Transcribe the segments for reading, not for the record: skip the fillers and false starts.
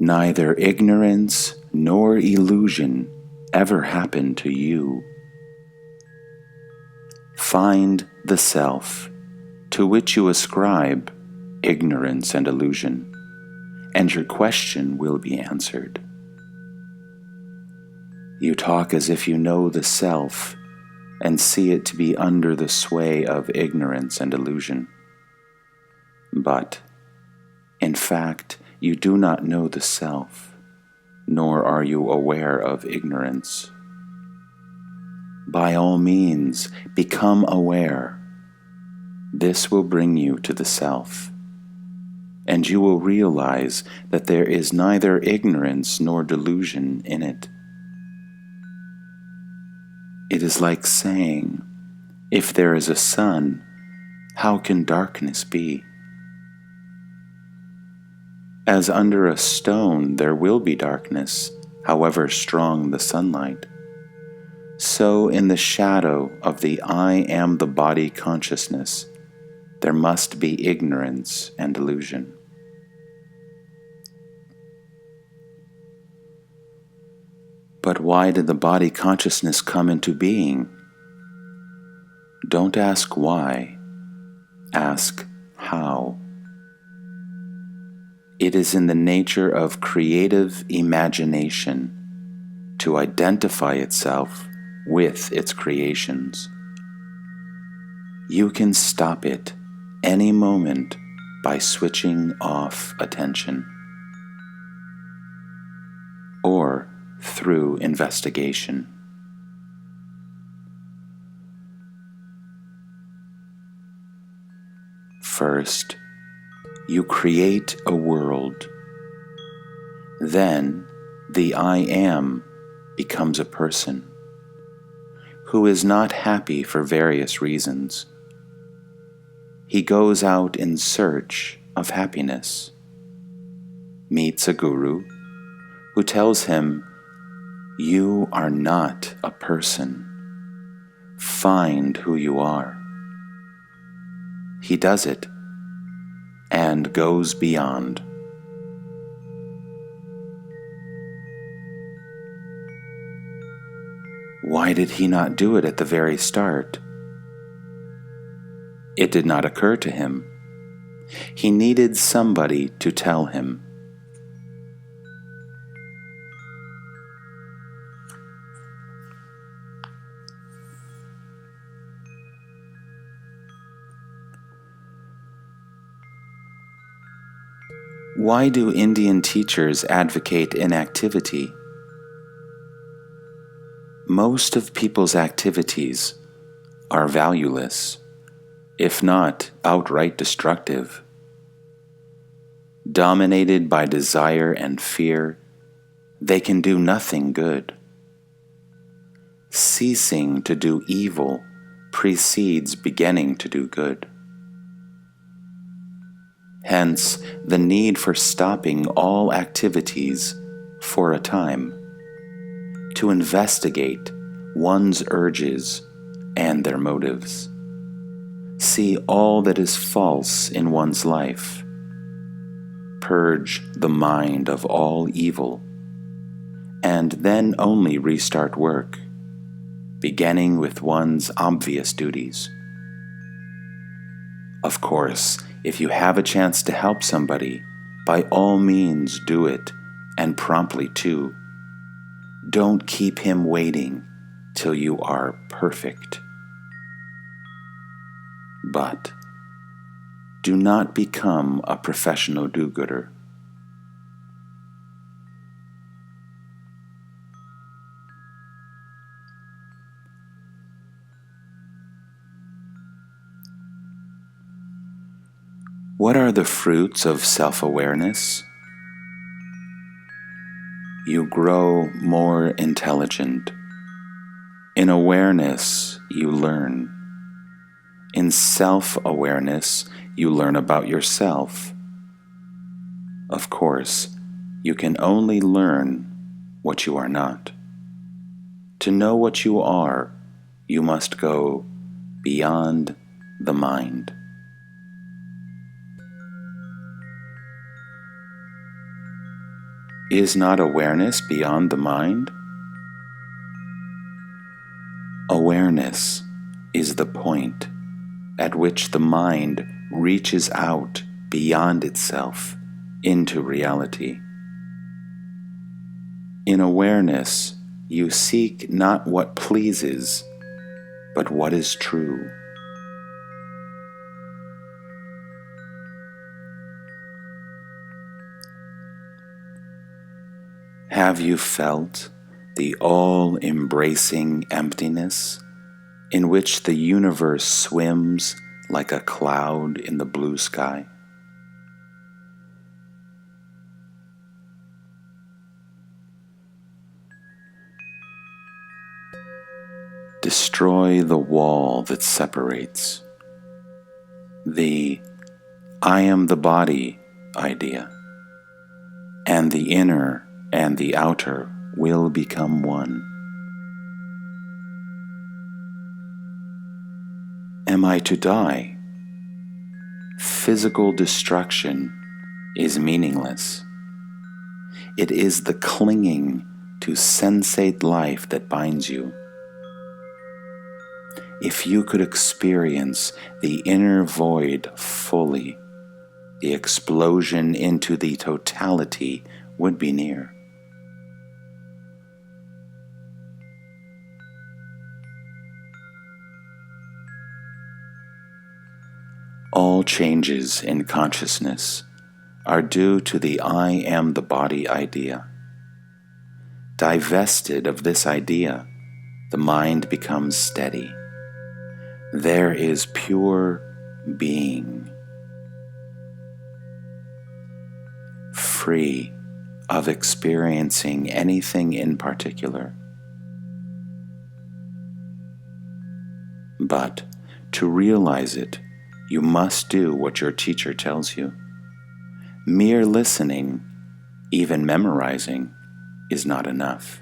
Neither ignorance nor illusion ever happened to you. Find the self to which you ascribe ignorance and illusion, and your question will be answered. You talk as if you know the self and see it to be under the sway of ignorance and illusion. But, in fact, you do not know the self, nor are you aware of ignorance. By all means, become aware. This will bring you to the self, and you will realize that there is neither ignorance nor delusion in it. It is like saying, if there is a sun, how can darkness be? As under a stone there will be darkness, however strong the sunlight, so in the shadow of the I am the body consciousness, there must be ignorance and delusion. But why did the body consciousness come into being? Don't ask why, ask how. It is in the nature of creative imagination to identify itself with its creations. You can stop it any moment by switching off attention, or through investigation. First, you create a world. Then, the I am becomes a person who is not happy for various reasons. He goes out in search of happiness, meets a guru who tells him, "You are not a person. Find who you are." He does it and goes beyond. Why did he not do it at the very start? It did not occur to him. He needed somebody to tell him. Why do Indian teachers advocate inactivity? Most of people's activities are valueless, if not outright destructive. Dominated by desire and fear, they can do nothing good. Ceasing to do evil precedes beginning to do good. Hence, the need for stopping all activities for a time, to investigate one's urges and their motives. See all that is false in one's life. Purge the mind of all evil, and then only restart work, beginning with one's obvious duties. Of course, if you have a chance to help somebody, by all means do it, and promptly too. Don't keep him waiting till you are perfect. But do not become a professional do-gooder. What are the fruits of self-awareness? You grow more intelligent. In awareness, you learn. In self-awareness, you learn about yourself. Of course, you can only learn what you are not. To know what you are, you must go beyond the mind. Is not awareness beyond the mind? Awareness is the point at which the mind reaches out beyond itself into reality. In awareness, you seek not what pleases, but what is true. Have you felt the all-embracing emptiness in which the universe swims like a cloud in the blue sky? Destroy the wall that separates. The I am the body idea, and the inner and the outer will become one. Am I to die? Physical destruction is meaningless. It is the clinging to sensate life that binds you. If you could experience the inner void fully, the explosion into the totality would be near. All changes in consciousness are due to the I am the body idea. Divested of this idea, the mind becomes steady. There is pure being, free of experiencing anything in particular. But to realize it, you must do what your teacher tells you. Mere listening, even memorizing, is not enough.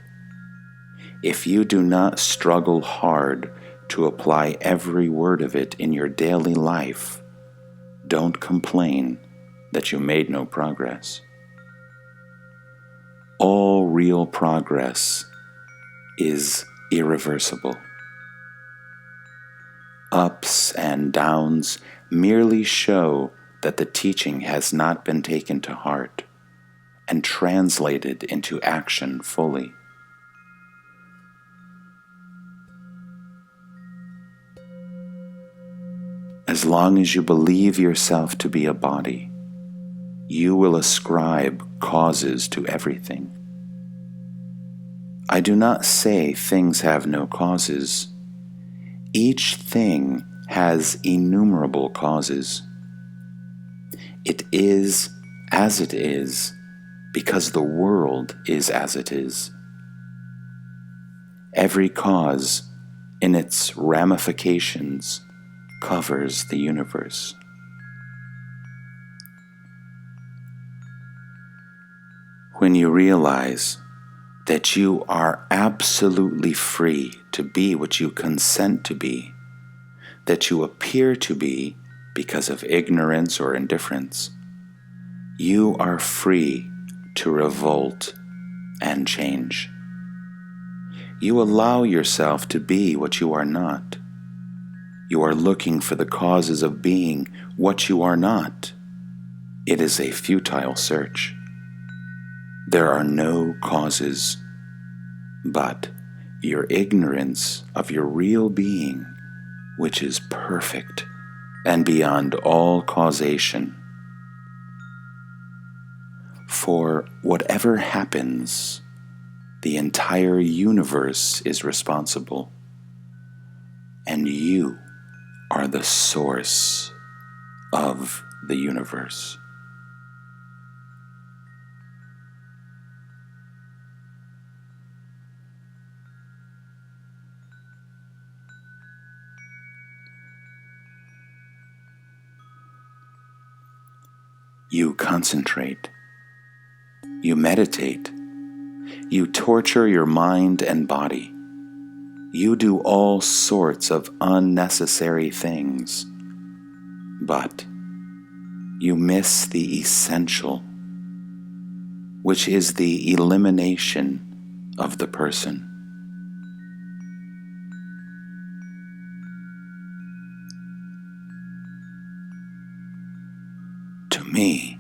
If you do not struggle hard to apply every word of it in your daily life, don't complain that you made no progress. All real progress is irreversible. Ups and downs merely show that the teaching has not been taken to heart and translated into action fully. As long as you believe yourself to be a body, you will ascribe causes to everything. I do not say things have no causes. Each thing has innumerable causes. It is as it is because the world is as it is. Every cause in its ramifications covers the universe. When you realize that you are absolutely free to be what you consent to be, that you appear to be because of ignorance or indifference, you are free to revolt and change. You allow yourself to be what you are not. You are looking for the causes of being what you are not. It is a futile search. There are no causes, but your ignorance of your real being, which is perfect and beyond all causation. For whatever happens, the entire universe is responsible, and you are the source of the universe. You concentrate, you meditate, you torture your mind and body. You do all sorts of unnecessary things, but you miss the essential. which is the elimination of the person. To me,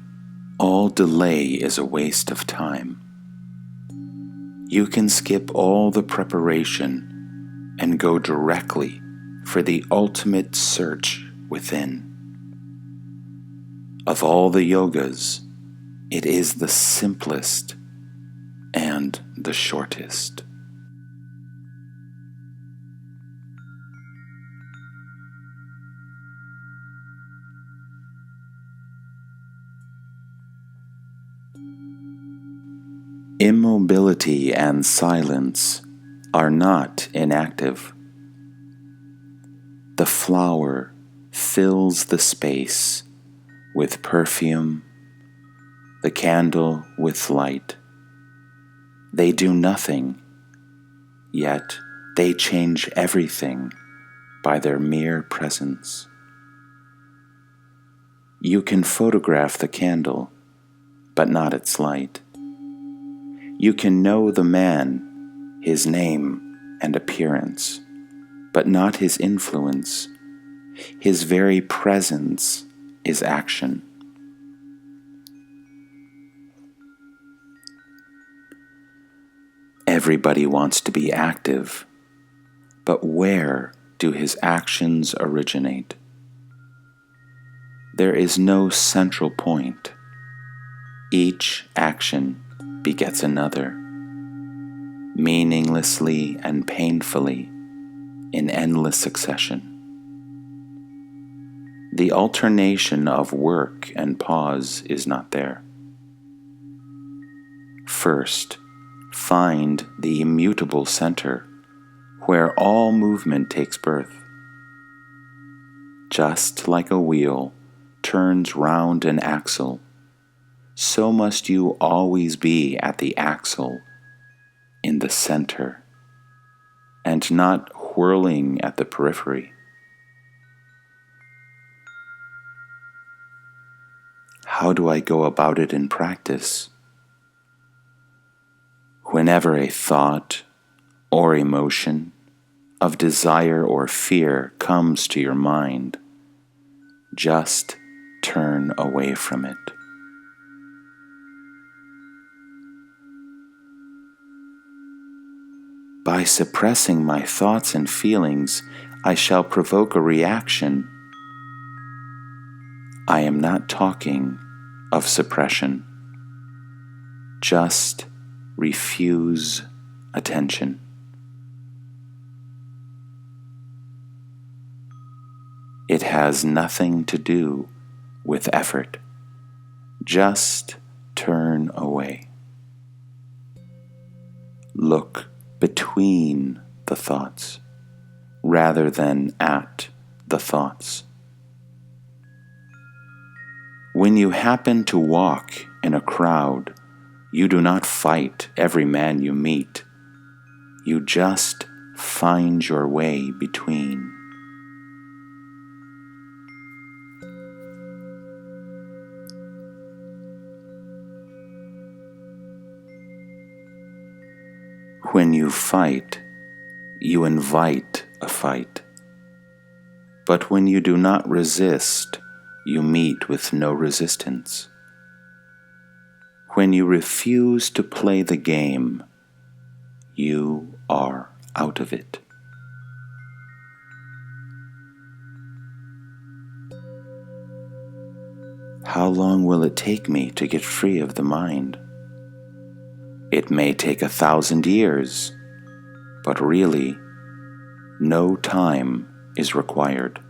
all delay is a waste of time. You can skip all the preparation and go directly for the ultimate search within. Of all the yogas, it is the simplest and the shortest. Immobility and silence are not inactive. The flower fills the space with perfume, the candle with light. They do nothing, yet they change everything by their mere presence. You can photograph the candle, but not its light. You can know the man, his name and appearance, but not his influence. His very presence is action. Everybody wants to be active, but where do his actions originate? There is no central point. Each action begets another, meaninglessly and painfully, in endless succession. The alternation of work and pause is not there. First, find the immutable center, where all movement takes birth. Just like a wheel turns round an axle, so must you always be at the axle, in the center, and not whirling at the periphery. How do I go about it in practice? Whenever a thought or emotion of desire or fear comes to your mind, just turn away from it. By suppressing my thoughts and feelings, I shall provoke a reaction. I am not talking of suppression. Just refuse attention. It has nothing to do with effort. Just turn away. Look between the thoughts rather than at the thoughts. When you happen to walk in a crowd, you do not fight every man you meet. You just find your way between. When you fight, you invite a fight. But when you do not resist, you meet with no resistance. When you refuse to play the game, you are out of it. How long will it take me to get free of the mind? It may take 1,000 years, but really, no time is required.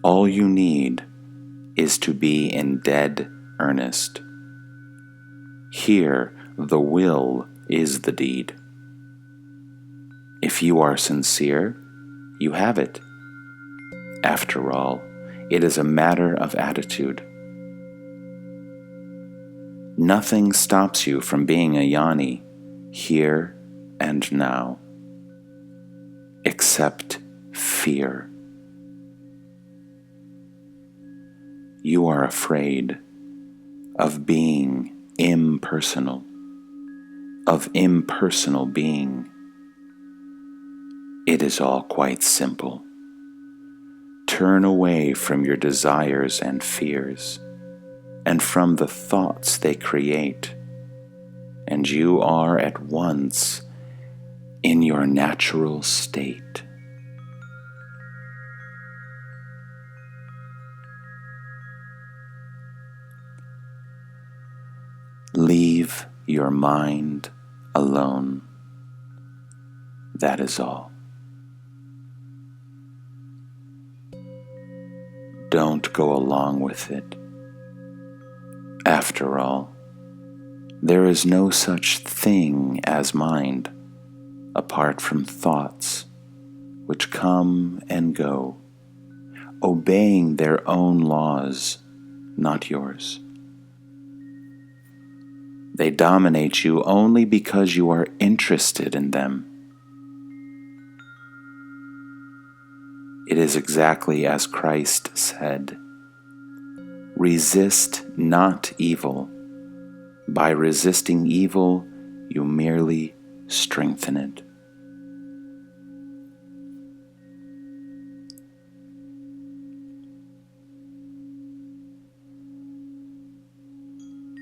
All you need is to be in dead earnest. Here, the will is the deed. If you are sincere, you have it. After all, it is a matter of attitude. Nothing stops you from being a Yoni here and now, except fear. You are afraid of being impersonal, of impersonal being. It is all quite simple. Turn away from your desires and fears, and from the thoughts they create, and you are at once in your natural state. Leave your mind alone. That is all. Don't go along with it. After all, there is no such thing as mind apart from thoughts which come and go, obeying their own laws, not yours. They dominate you only because you are interested in them. It is exactly as Christ said, "Resist not evil. By resisting evil, you merely strengthen it."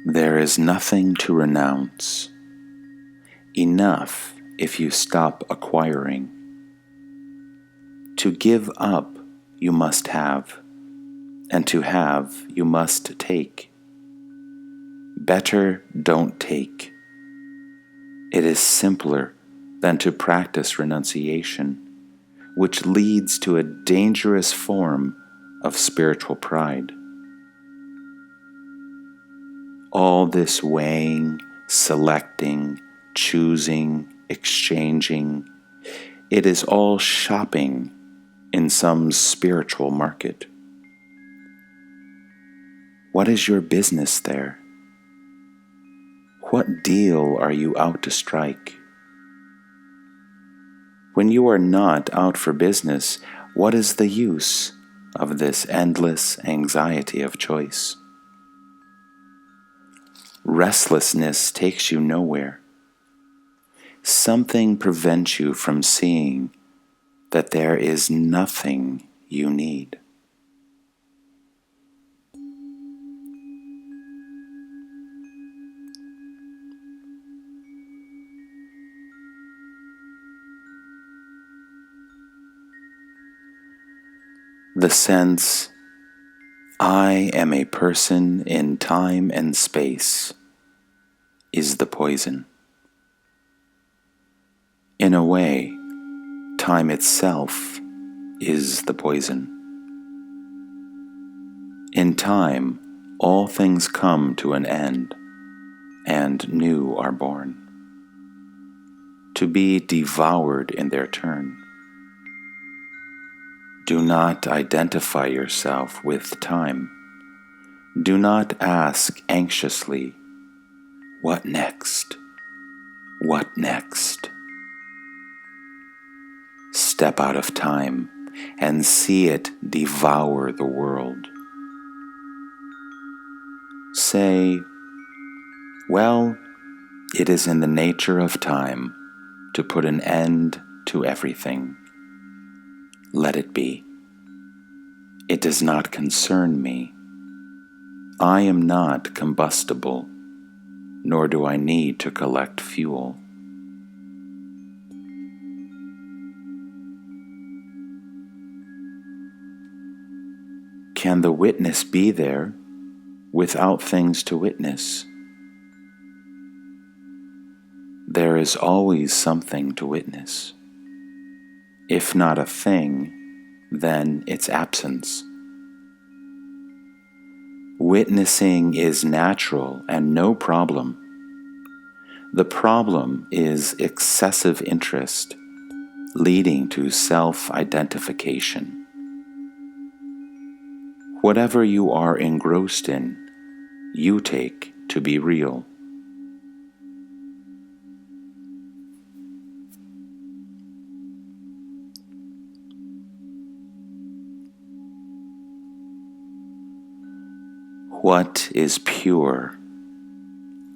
There is nothing to renounce. Enough if you stop acquiring. To give up, you must have, and to have, you must take. Better don't take. It is simpler than to practice renunciation, which leads to a dangerous form of spiritual pride. All this weighing, selecting, choosing, exchanging, it is all shopping in some spiritual market. What is your business there? What deal are you out to strike? When you are not out for business, what is the use of this endless anxiety of choice? Restlessness takes you nowhere. Something prevents you from seeing that there is nothing you need. The sense, "I am a person in time and space," is the poison. In a way, time itself is the poison. In time, all things come to an end, and new are born, to be devoured in their turn. Do not identify yourself with time. Do not ask anxiously, "What next? What next?" Step out of time and see it devour the world. Say, "Well, it is in the nature of time to put an end to everything. Let it be. It does not concern me. I am not combustible, nor do I need to collect fuel." Can the witness be there without things to witness? There is always something to witness. If not a thing, then its absence. Witnessing is natural and no problem. The problem is excessive interest, leading to self-identification. Whatever you are engrossed in, you take to be real. What is pure,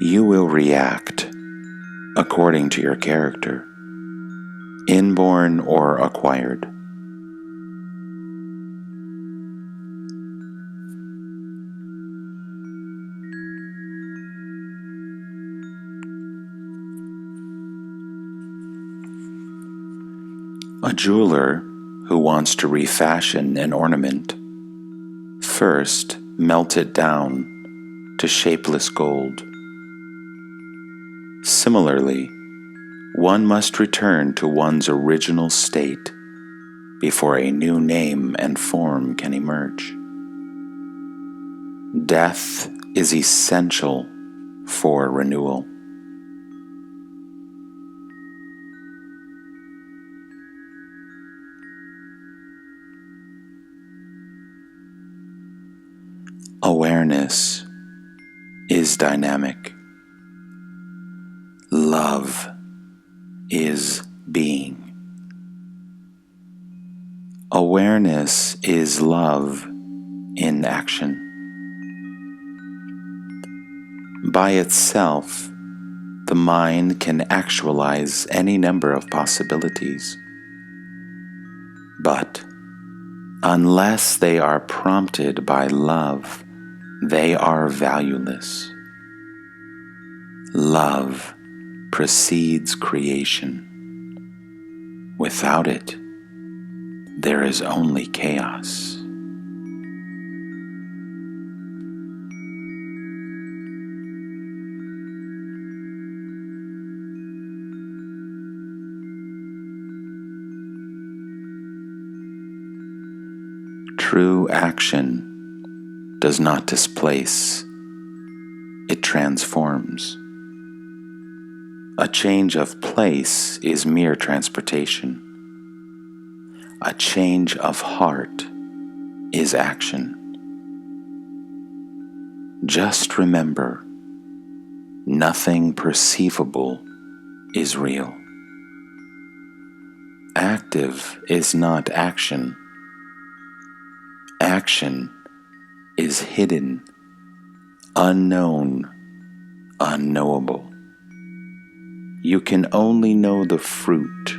You will react according to your character, inborn or acquired. A jeweler who wants to refashion an ornament first melts it down to shapeless gold. Similarly, one must return to one's original state before a new name and form can emerge. Death is essential for renewal. Awareness is dynamic. Love is being. Awareness is love in action. By itself, the mind can actualize any number of possibilities. But unless they are prompted by love, they are valueless. Love precedes creation. Without it, there is only chaos. True action does not displace, it transforms. A change of place is mere transportation. A change of heart is action. Just remember, nothing perceivable is real. Active is not action. Action is hidden, unknown, unknowable. You can only know the fruit.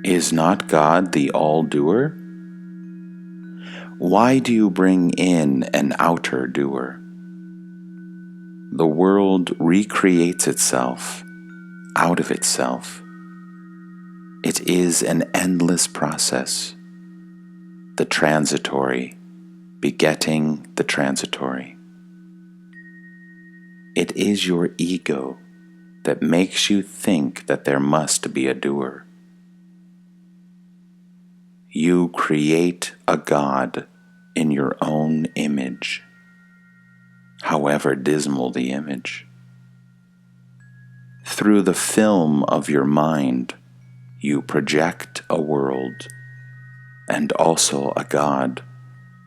Is not God the all-doer? Why do you bring in an outer doer? The world recreates itself out of itself. It is an endless process, the transitory begetting the transitory. It is your ego that makes you think that there must be a doer. You create a God in your own image, however dismal the image. Through the film of your mind, you project a world and also a God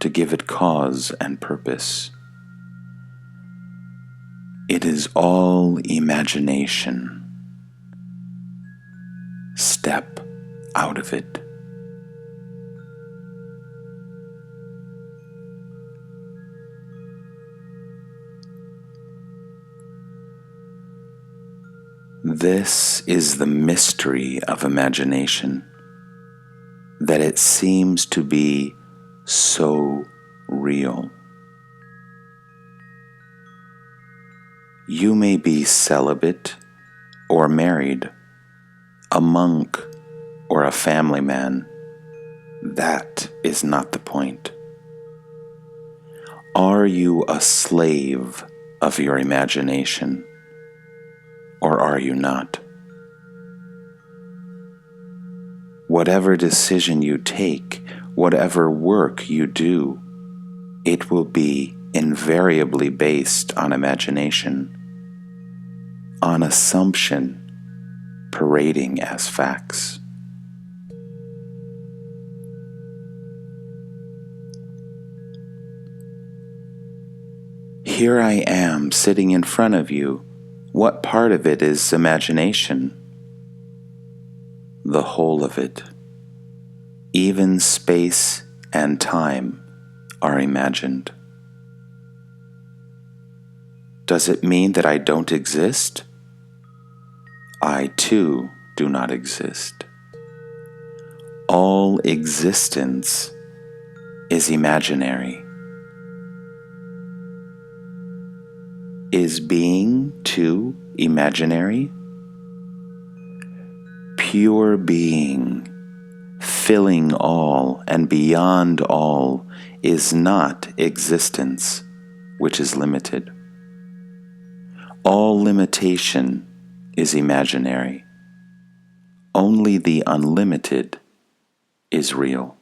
to give it cause and purpose. It is all imagination. Step out of it. This is the mystery of imagination, that it seems to be so real. You may be celibate or married, a monk or a family man. That is not the point. Are you a slave of your imagination, or are you not? Whatever decision you take, whatever work you do, it will be invariably based on imagination, on assumption parading as facts. Here I am sitting in front of you. What part of it is imagination? The whole of it. Even space and time are imagined. Does it mean that I don't exist? I too do not exist. All existence is imaginary. Is being too imaginary? Pure being, filling all and beyond all, is not existence, which is limited. All limitation is imaginary. Only the unlimited is real.